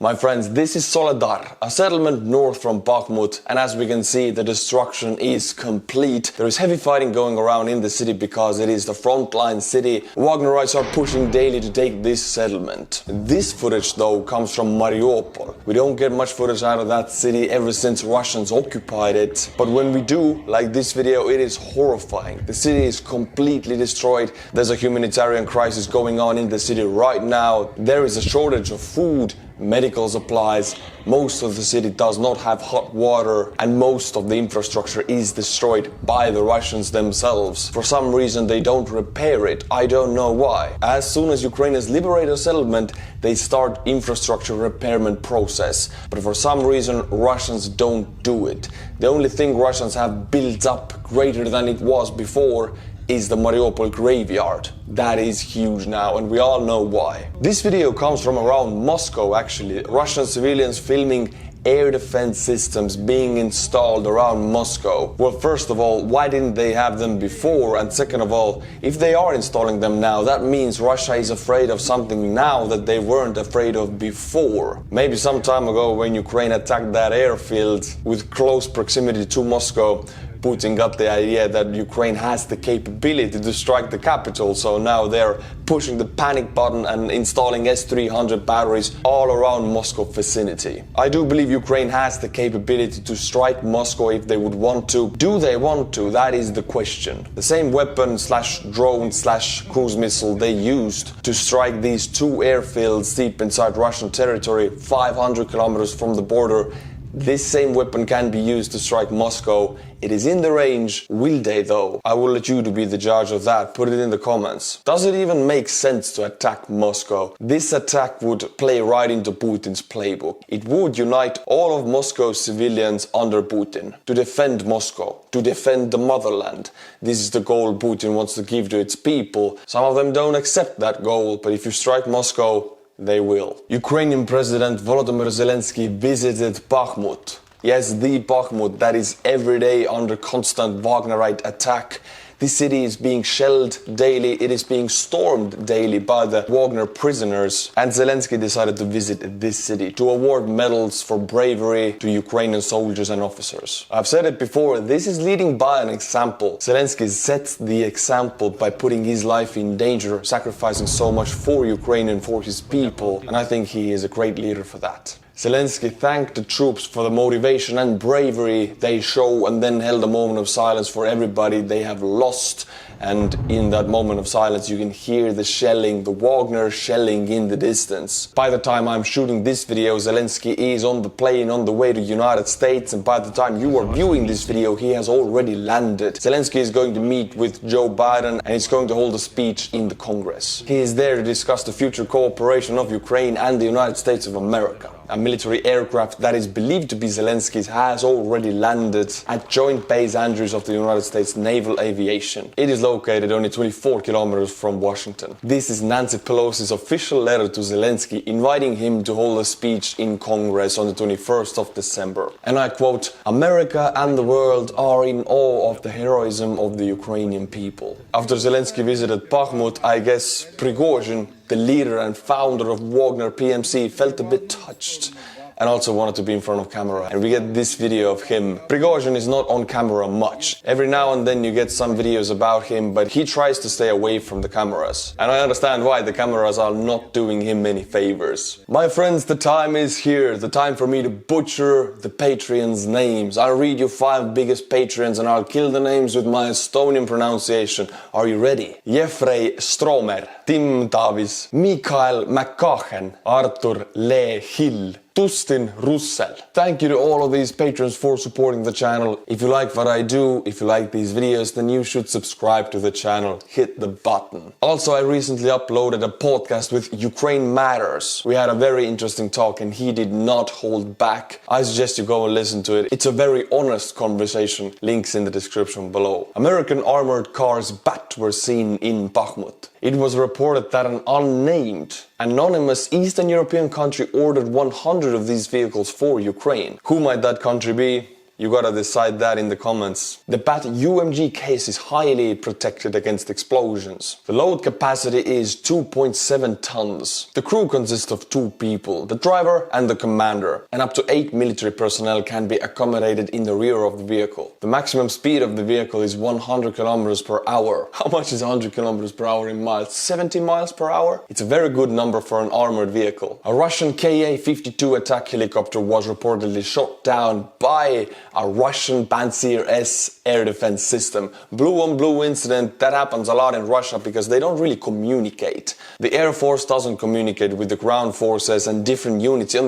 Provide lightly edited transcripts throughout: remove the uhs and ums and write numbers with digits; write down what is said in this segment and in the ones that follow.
My friends, this is Soledar, a settlement north from Bakhmut, and as we can see, the destruction is complete. There is heavy fighting going around in the city because it is the frontline city. Wagnerites are pushing daily to take this settlement. This footage though comes from Mariupol. We don't get much footage out of that city ever since Russians occupied it, but when we do, like this video, it is horrifying. The city is completely destroyed. There's a humanitarian crisis going on in the city right now. There is a shortage of food, medical supplies, most of the city does not have hot water, and most of the infrastructure is destroyed by the Russians themselves. For some reason they don't repair it, I don't know why. As soon as Ukrainians liberate a settlement, they start infrastructure repairment process, but for some reason Russians don't do it. The only thing Russians have built up greater than it was before is the Mariupol graveyard. That is huge now, and we all know why. This video comes from around Moscow actually. Russian civilians filming air defense systems being installed around Moscow. Well, first of all, why didn't they have them before? And second of all, if they are installing them now, that means Russia is afraid of something now that they weren't afraid of before. Maybe some time ago when Ukraine attacked that airfield with close proximity to Moscow, Putin got the idea that Ukraine has the capability to strike the capital, so now they're pushing the panic button and installing S-300 batteries all around Moscow vicinity. I do believe Ukraine has the capability to strike Moscow if they would want to. Do they want to? That is the question. The same weapon slash drone slash cruise missile they used to strike these two airfields deep inside Russian territory, 500 kilometers from the border, this same weapon can be used to strike Moscow. It is in the range. Will they though? I will let you to be the judge of that. Put it in the comments. Does it even make sense to attack Moscow? This attack would play right into Putin's playbook. It would unite all of Moscow's civilians under Putin to defend Moscow, to defend the motherland. This is the goal Putin wants to give to its people. Some of them don't accept that goal, but if you strike Moscow, they will. Ukrainian President Volodymyr Zelensky visited Bakhmut. Yes, the Bakhmut that is every day under constant Wagnerite attack. This city is being shelled daily, it is being stormed daily by the Wagner prisoners, and Zelensky decided to visit this city to award medals for bravery to Ukrainian soldiers and officers. I've said it before, this is leading by an example. Zelensky sets the example by putting his life in danger, sacrificing so much for Ukraine and for his people, and I think he is a great leader for that. Zelensky thanked the troops for the motivation and bravery they show, and then held a moment of silence for everybody they have lost. And in that moment of silence you can hear the shelling, the Wagner shelling in the distance. By the time I'm shooting this video, Zelensky is on the plane on the way to United States, and by the time you are viewing this video he has already landed. Zelensky is going to meet with Joe Biden and he's going to hold a speech in the Congress. He is there to discuss the future cooperation of Ukraine and the United States of America. A military aircraft that is believed to be Zelensky's has already landed at Joint Base Andrews of the United States Naval Aviation. It is located only 24 kilometers from Washington. This is Nancy Pelosi's official letter to Zelensky inviting him to hold a speech in Congress on the 21st of December. And I quote, "America and the world are in awe of the heroism of the Ukrainian people." After Zelensky visited Bakhmut, I guess Prigozhin, the leader and founder of Wagner PMC, felt a bit touched and also wanted to be in front of camera. And we get this video of him. Prigozhin is not on camera much. Every now and then you get some videos about him, but he tries to stay away from the cameras. And I understand why. The cameras are not doing him any favors. My friends, the time is here. The time for me to butcher the Patreons' names. I'll read you 5 biggest Patreons and I'll kill the names with my Estonian pronunciation. Are you ready? Jeffrey Stromer, Tim Davis, Mikael McCachen, Artur Hill, Dustin Russell. Thank you to all of these patrons for supporting the channel. If you like what I do, if you like these videos, then you should subscribe to the channel. Hit the button. Also, I recently uploaded a podcast with Ukraine Matters. We had a very interesting talk and he did not hold back. I suggest you go and listen to it. It's a very honest conversation. Links in the description below. American armored cars bat were seen in Bakhmut. It was reported that an unnamed, anonymous Eastern European country ordered 100 of these vehicles for Ukraine. Who might that country be? You gotta decide that in the comments. The Bat UMG case is highly protected against explosions. The load capacity is 2.7 tons. The crew consists of 2 people, the driver and the commander, and up to 8 military personnel can be accommodated in the rear of the vehicle. The maximum speed of the vehicle is 100 kilometers per hour. How much is 100 kilometers per hour in miles? 70 miles per hour? It's a very good number for an armored vehicle. A Russian Ka-52 attack helicopter was reportedly shot down by a Russian Pantsir S air defense system. Blue on blue incident, that happens a lot in Russia because they don't really communicate. The Air Force doesn't communicate with the ground forces, and different units on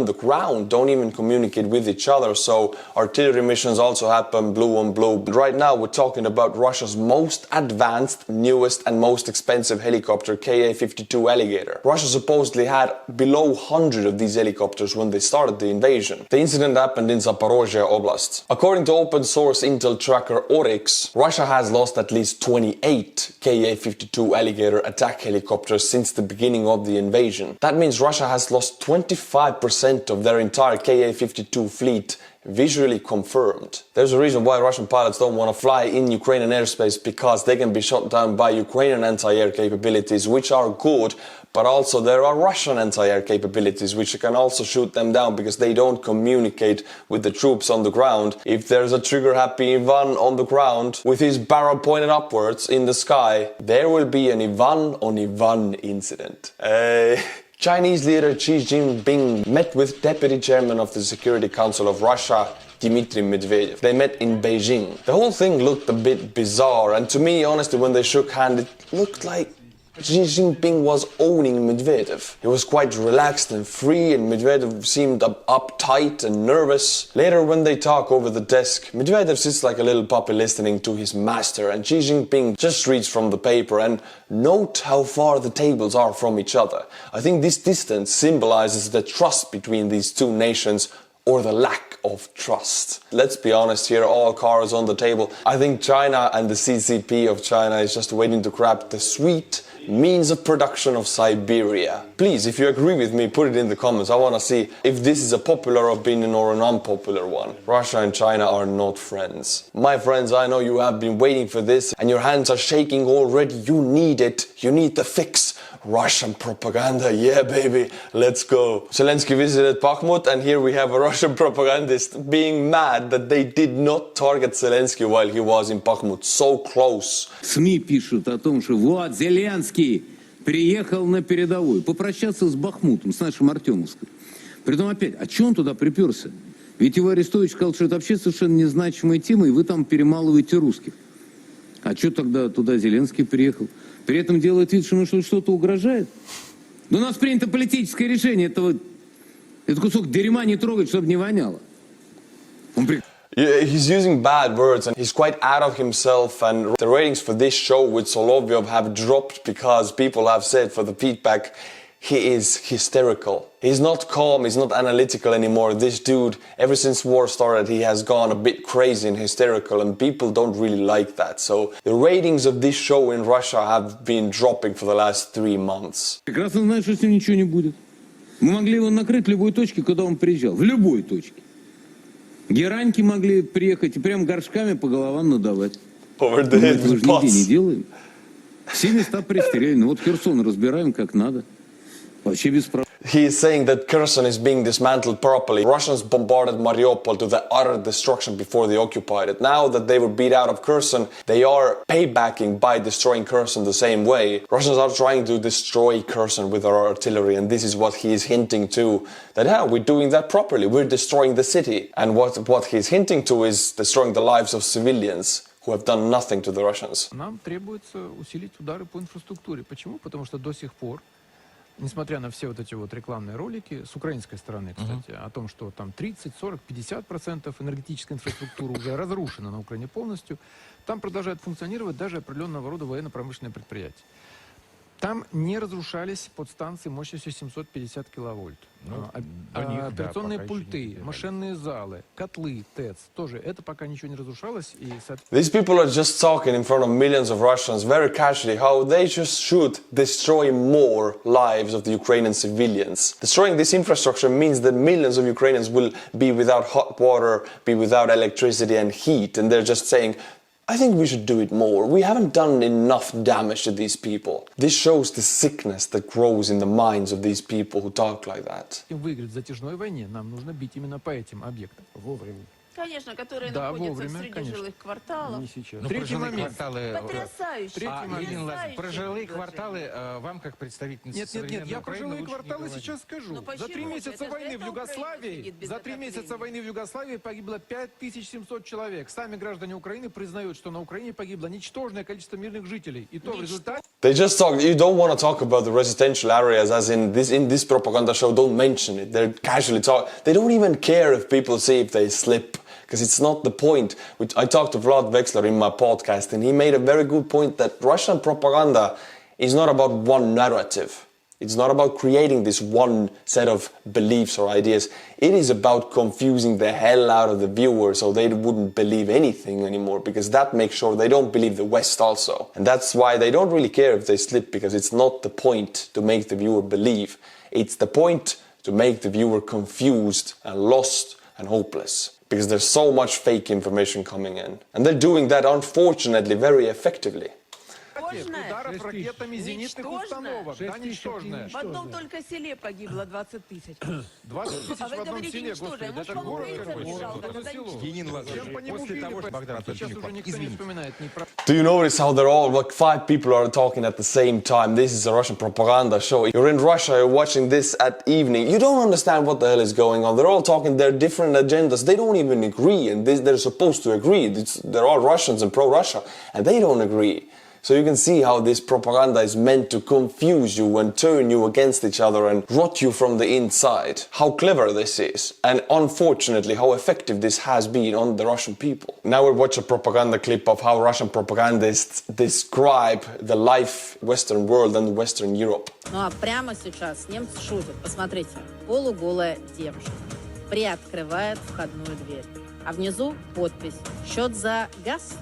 the ground don't even communicate with each other, so artillery missions also happen blue on blue. Right now we're talking about Russia's most advanced, newest and most expensive helicopter, Ka-52 Alligator. Russia supposedly had below 100 of these helicopters when they started the invasion. The incident happened in Zaporozhye Oblast. According to open source intel tracker Oryx, Russia has lost at least 28 Ka-52 Alligator attack helicopters since the beginning of the invasion. That means Russia has lost 25% of their entire Ka-52 fleet, visually confirmed. There's a reason why Russian pilots don't want to fly in Ukrainian airspace, because they can be shot down by Ukrainian anti-air capabilities, which are good, but also there are Russian anti-air capabilities which can also shoot them down because they don't communicate with the troops on the ground. If there's a trigger-happy Ivan on the ground with his barrel pointed upwards in the sky, there will be an Ivan on Ivan incident. Chinese leader Xi Jinping met with Deputy Chairman of the Security Council of Russia, Dmitry Medvedev. They met in Beijing. The whole thing looked a bit bizarre, and to me, honestly, when they shook hands, it looked like Xi Jinping was owning Medvedev. He was quite relaxed and free, and Medvedev seemed uptight and nervous. Later, when they talk over the desk, Medvedev sits like a little puppy listening to his master, and Xi Jinping just reads from the paper. And note how far the tables are from each other. I think this distance symbolizes the trust between these two nations, or the lack of trust. Let's be honest here, all cards on the table. I think China and the CCP of China is just waiting to grab the sweet means of production of Siberia. Please, if you agree with me, put it in the comments. I want to see if this is a popular opinion or an unpopular one. Russia and China are not friends. My friends, I know you have been waiting for this and your hands are shaking already. You need it. You need the fix. Russian propaganda, yeah baby, let's go. Zelensky visited Bakhmut, and here we have a Russian propagandist being mad that they did not target Zelensky while he was in Bakhmut, so close. СМИ пишут о том, что вот Зеленский приехал на передовую попрощаться с Бахмутом, с нашим Артемовским. Притом опять, а че он туда приперся? Ведь его Арестович сказал, что это вообще совершенно незначимая тема, и вы там перемалываете русских. А что тогда туда Зеленский приехал? При этом делает вид, что ему что-то угрожает. Но у нас принято политическое решение этот кусок дерьма не трогать, чтобы не воняло. He's using bad words and he's quite out of himself, and the ratings for this show with Solovyov have dropped because people have said for the feedback he is hysterical. He's not calm, he's not analytical anymore. This dude, ever since war started, he has gone a bit crazy and hysterical, and people don't really like that. So the ratings of this show in Russia have been dropping for the last 3 months. Прекрасно знает, что с ним ничего не будет. Мы могли его накрыть в любой точке, куда он приезжал. В любой точке. Гераньки могли приехать и прям горшками по головам надавать. Over the head Мы with же нигде не pots. делаем. Все места пристреляны. Вот Херсон разбираем как надо. Вообще без прав. He is saying that Kherson is being dismantled properly. Russians bombarded Mariupol to the utter destruction before they occupied it. Now that they were beat out of Kherson, they are paybacking by destroying Kherson the same way. Russians are trying to destroy Kherson with our artillery, and this is what he is hinting to. That, yeah, we're doing that properly. We're destroying the city. And what he's hinting to is destroying the lives of civilians who have done nothing to the Russians. Нам требуется усилить удары по инфраструктуре. Почему? Потому что до сих пор, несмотря на все вот эти вот рекламные ролики, с украинской стороны, кстати, о том, что там 30, 40, 50% энергетической инфраструктуры уже разрушена на Украине полностью, там продолжают функционировать даже определенного рода военно-промышленные предприятия. Там не разрушались подстанции мощностью 750 киловольт. Операционные пульты, машинные залы, котлы, ТЭЦ, тоже это пока ничего не разрушалось. И, These people are just talking in front of millions of Russians very casually how they just should destroy more lives of the Ukrainian civilians. Destroying this infrastructure means that millions of Ukrainians will be without hot water, be without electricity and heat, and they're just saying, I think we should do it more. We haven't done enough damage to these people. This shows the sickness that grows in the minds of these people who talk like that. Выиграть в затяжной войне нам нужно бить именно по этим объектам. Вовремя. Конечно, которые Да, находятся вовремя, среди конечно. жилых кварталов. Не сейчас. Ну, Третий момент. Потрясающе. Про жилые кварталы вам, как представительница Нет, современной я про Украины, жилые лучше не кварталы говорить. сейчас скажу. Ну, почему За 3 же? месяца Это войны в Украина Югославии, сидит без за 3 месяца отопления. войны в Югославии погибло 5700 человек. Сами граждане Украины признают, что на Украине погибло ничтожное количество мирных жителей. И то в результате... They just talk, you don't want to talk about the residential areas as in this propaganda show, don't mention it. They're casually talk. They don't even care if people see if they slip. Because it's not the point. I talked to Vlad Wexler in my podcast and he made a very good point that Russian propaganda is not about one narrative. It's not about creating this one set of beliefs or ideas. It is about confusing the hell out of the viewer so they wouldn't believe anything anymore, because that makes sure they don't believe the West also. And that's why they don't really care if they slip, because it's not the point to make the viewer believe. It's the point to make the viewer confused and lost and hopeless. Because there's so much fake information coming in. And they're doing that, unfortunately, very effectively. Ударов ракетами зенитных установок. Да, ничтожное. В одном только селе погибло 20 тысяч. 20 тысяч А в вы одном говорите селе, ничтожное. господи. Может, Это вам город украинцев какой-то. не жалко? Это Тогда село. ничего. Енин Лазаревич, Чем по нему после того, били? что Богдан Сейчас Анатольевич, уже никто не извините. вспоминает ни про... Do you notice how they're all, like 5 people are talking at the same time? This is a Russian propaganda show. You're in Russia, you're watching this at evening. You don't understand what the hell is going on. They're all talking their different agendas. They don't even agree, and they're supposed to agree. They're all Russians and pro-Russia, and they don't agree. So you can see how this propaganda is meant to confuse you and turn you against each other and rot you from the inside. How clever this is, and unfortunately how effective this has been on the Russian people. Now we'll watch a propaganda clip of how Russian propagandists describe the life Western world and Western Europe. Ну а прямо сейчас немцы шутят. Посмотрите, полуголая девушка приоткрывает входную дверь. А внизу подпись «Счет за газ?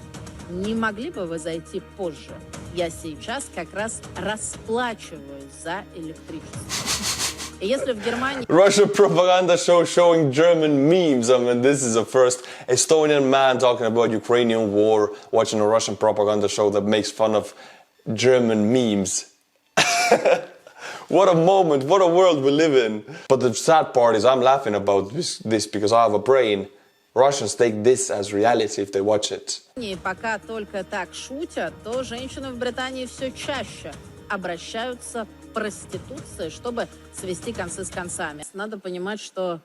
Не могли бы вы зайти позже? Я сейчас как раз расплачиваюсь за электричество». И если в Германии... Russian propaganda show showing German memes. I mean, this is the first Estonian man talking about Ukrainian war, watching a Russian propaganda show that makes fun of German memes. What a moment, what a world we live in. But the sad part is I'm laughing about this because I have a brain. Russians take this as reality if they watch it. пока только так шутят, то женщины в Британии все чаще обращаются к проституции, чтобы свести концы с концами. Надо понимать, что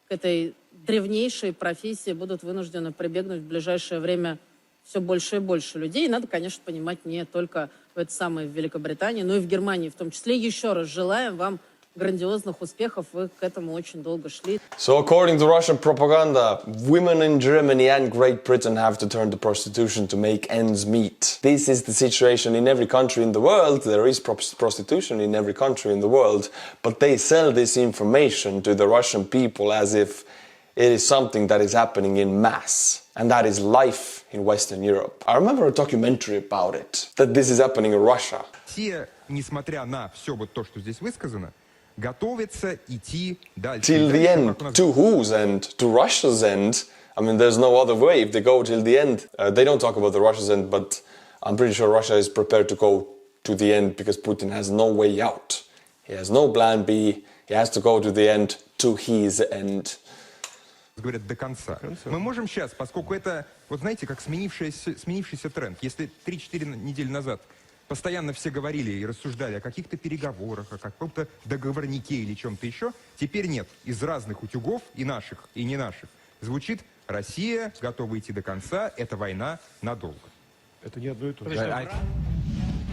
к этой древнейшей профессии будут вынуждены прибегнуть в ближайшее время все больше и больше людей. И надо, конечно, понимать не только в этой самой Великобритании, но и в Германии в том числе. Еще раз желаем вам грандиозных успехов, вы к этому очень долго шли. So according to Russian propaganda, women in Germany and Great Britain have to turn to prostitution to make ends meet. This is the situation in every country in the world. There is prostitution in every country in the world, but they sell this information to the Russian people as if it is something that is happening in mass, and that is life in Western Europe. I remember a documentary about it, that this is happening in Russia. Все, несмотря на все вот то, что здесь высказано, готовятся идти дальше. Till the end. To whose end? To Russia's end? I mean, there's no other way. If they go till the end, they don't talk about the Russia's end, but I'm pretty sure Russia is prepared to go to the end because Putin has no way out. He has no plan B. He has to go to the end, to his end. Говорят, до конца. Мы можем сейчас, поскольку это, вот знаете, как сменившийся тренд. Если 3-4 недели назад постоянно все говорили и рассуждали о каких-то переговорах, о каком-то договорнике или чем-то еще, теперь нет. Из разных утюгов, и наших, и не наших, звучит: Россия готова идти до конца, это война надолго. Это не одно и то же.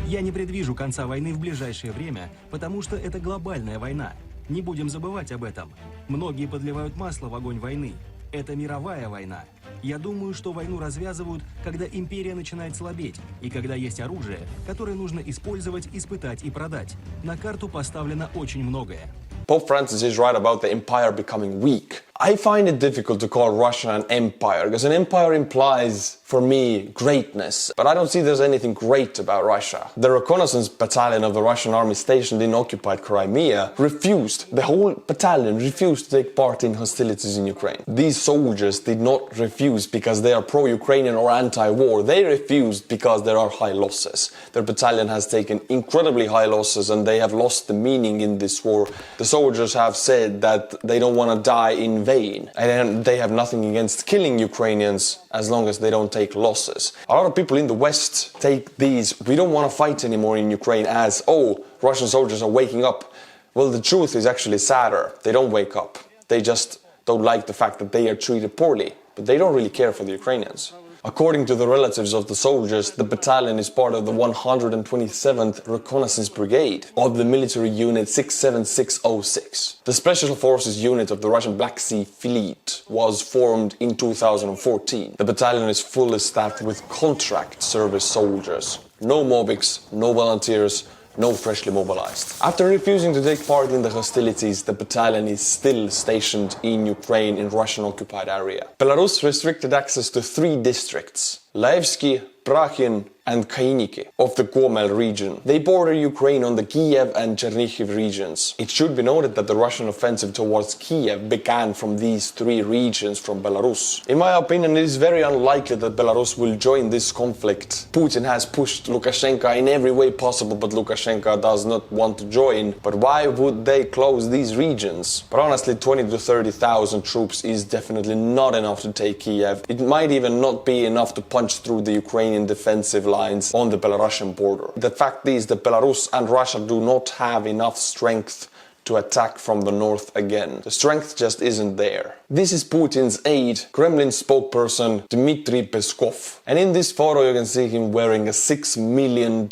Я не предвижу конца войны в ближайшее время, потому что это глобальная война. Не будем забывать об этом. Многие подливают масло в огонь войны. Это мировая война. Я думаю, что войну развязывают, когда империя начинает слабеть, и когда есть оружие, которое нужно использовать, испытать и продать. На карту поставлено очень многое. Pope Francis is right about the empire becoming weak. I find it difficult to call Russia an empire, because an empire implies, for me, greatness. But I don't see there's anything great about Russia. The reconnaissance battalion of the Russian army stationed in occupied Crimea the whole battalion refused to take part in hostilities in Ukraine. These soldiers did not refuse because they are pro-Ukrainian or anti-war. They refused because there are high losses. Their battalion has taken incredibly high losses and they have lost the meaning in this war. The soldiers have said that they don't want to die in vain, and they have nothing against killing Ukrainians as long as they don't take losses. A lot of people in the West take these "we don't want to fight anymore in Ukraine" as, oh, Russian soldiers are waking up. Well, the truth is actually sadder. They don't wake up. They just don't like the fact that they are treated poorly, but they don't really care for the Ukrainians. According to the relatives of the soldiers, the battalion is part of the 127th Reconnaissance Brigade of the military unit 67606. The Special Forces unit of the Russian Black Sea Fleet was formed in 2014. The battalion is fully staffed with contract service soldiers. No mobics, no volunteers, no freshly mobilized. After refusing to take part in the hostilities, the battalion is still stationed in Ukraine in Russian-occupied area. Belarus restricted access to 3 districts, Laevsky, Prachin and Kainiki of the Gomel region. They border Ukraine on the Kiev and Chernihiv regions. It should be noted that the Russian offensive towards Kiev began from these 3 regions from Belarus. In my opinion, it is very unlikely that Belarus will join this conflict. Putin has pushed Lukashenko in every way possible, but Lukashenko does not want to join. But why would they close these regions? But honestly, 20 to 30,000 troops is definitely not enough to take Kiev. It might even not be enough to punch through the Ukrainian defensive lines on the Belarusian border. The fact is that Belarus and Russia do not have enough strength to attack from the north again. The strength just isn't there. This is Putin's aide, Kremlin spokesperson Dmitry Peskov. And in this photo you can see him wearing a $6 million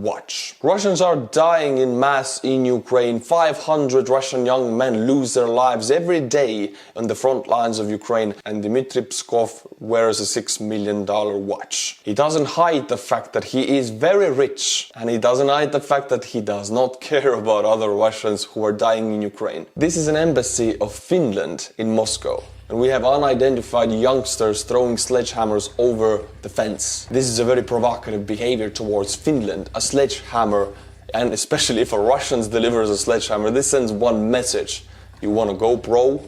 watch. Russians are dying in mass in Ukraine. 500 Russian young men lose their lives every day on the front lines of Ukraine, and Dmitry Peskov wears a $6 million watch. He doesn't hide the fact that he is very rich, and he doesn't hide the fact that he does not care about other Russians who are dying in Ukraine. This is an embassy of Finland in Moscow, and we have unidentified youngsters throwing sledgehammers over the fence. This is a very provocative behavior towards Finland. A sledgehammer, and especially if a Russian delivers a sledgehammer, this sends one message. You want to go, bro?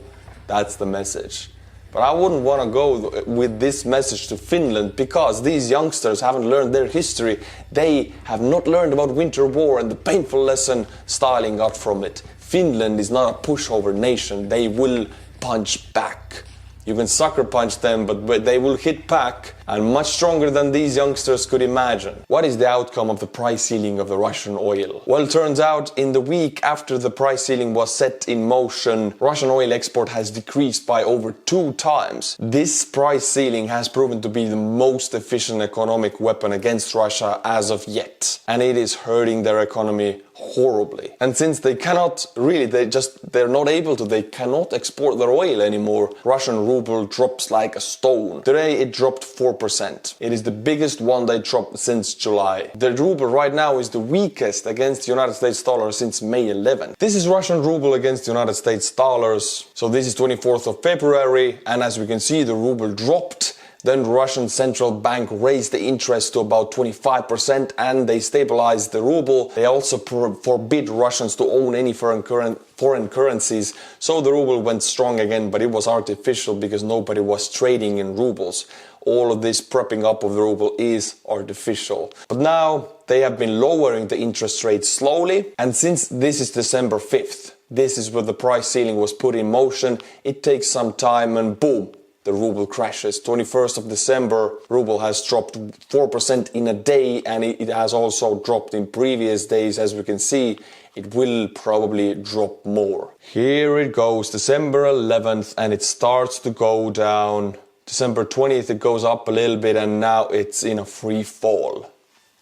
That's the message. But I wouldn't want to go with this message to Finland, because these youngsters haven't learned their history. They have not learned about Winter War and the painful lesson Stalin got from it. Finland is not a pushover nation. They will punch back. You can sucker punch them, but they will hit back, and much stronger than these youngsters could imagine. What is the outcome of the price ceiling of the Russian oil? Well, it turns out in the week after the price ceiling was set in motion, Russian oil export has decreased by over 2 times. This price ceiling has proven to be the most efficient economic weapon against Russia as of yet, and it is hurting their economy horribly. And since they cannot really, they're not able to, they cannot export their oil anymore, Russian ruble drops like a stone. Today it dropped 4%. It is the biggest one they dropped since July. The ruble right now is the weakest against the United States dollar since May 11th. This is Russian ruble against the United States dollars. So this is 24th of February, and as we can see, the ruble dropped. Then the Russian central bank raised the interest to about 25% and they stabilized the ruble. They also forbid Russians to own any foreign currencies. So the ruble went strong again, but it was artificial because nobody was trading in rubles. All of this prepping up of the ruble is artificial. But now they have been lowering the interest rate slowly. And since this is December 5th, this is where the price ceiling was put in motion. It takes some time and boom, the ruble crashes. 21st of December, ruble has dropped 4% in a day, and it has also dropped in previous days. As we can see, it will probably drop more. Here it goes, December 11th, and it starts to go down. December 20th, it goes up a little bit, and now it's in a free fall.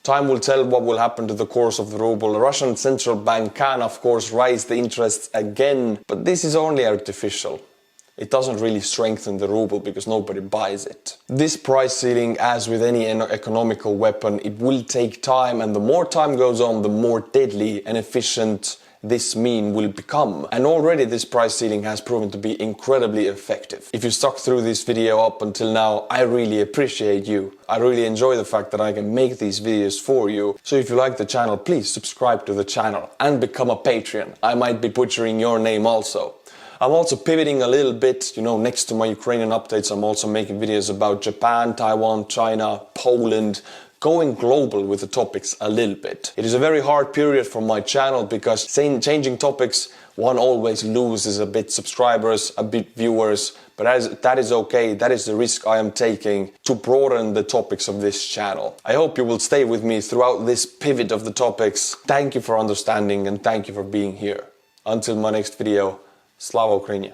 Time will tell what will happen to the course of the ruble. The Russian central bank can, of course, raise the interests again, but this is only artificial. it doesn't really strengthen the ruble because nobody buys it. This price ceiling, as with any economical weapon, it will take time, and the more time goes on, the more deadly and efficient this meme will become. And already this price ceiling has proven to be incredibly effective. If you stuck through this video up until now, I really appreciate you. I really enjoy the fact that I can make these videos for you. So if you like the channel, please subscribe to the channel and become a Patreon. I might be butchering your name also. I'm also pivoting a little bit, next to my Ukrainian updates, I'm also making videos about Japan, Taiwan, China, Poland, going global with the topics a little bit. It is a very hard period for my channel because changing topics, one always loses a bit subscribers, a bit viewers, but that is okay. That is the risk I am taking to broaden the topics of this channel. I hope you will stay with me throughout this pivot of the topics. Thank you for understanding and thank you for being here. Until my next video, Slava Ukraini.